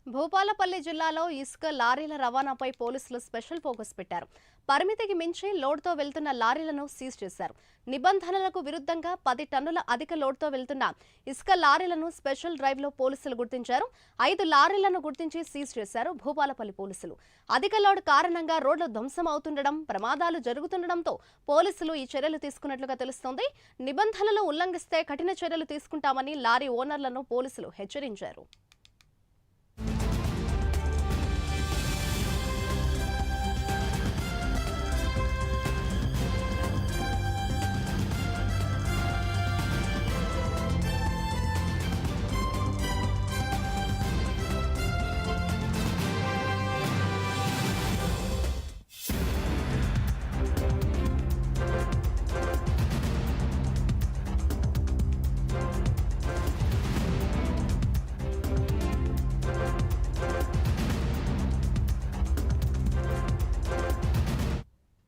భూపాలపల్లి జిల్లాలో ఇసుక లారీల రవాణాపై పోలీసులు స్పెషల్ ఫోకస్ పెట్టారు. పరిమితికి మించి లోడ్తో వెళ్తున్న లారీలను సీజ్ చేశారు. నిబంధనలకు విరుద్ధంగా 10 టన్నుల అధిక లోడ్తో వెళ్తున్న ఇసుక లారీలను స్పెషల్ డ్రైవ్లో పోలీసులు గుర్తించారు. 5 లారీలను గుర్తించి సీజ్ చేశారు భూపాలపల్లి పోలీసులు. అధిక లోడ్ కారణంగా రోడ్లు ధ్వంసం అవుతుండడం, ప్రమాదాలు జరుగుతుండడంతో పోలీసులు ఈ చర్యలు తీసుకున్నట్లుగా తెలుస్తోంది. నిబంధనలు ఉల్లంఘిస్తే కఠిన చర్యలు తీసుకుంటామని లారీ ఓనర్లను పోలీసులు హెచ్చరించారు.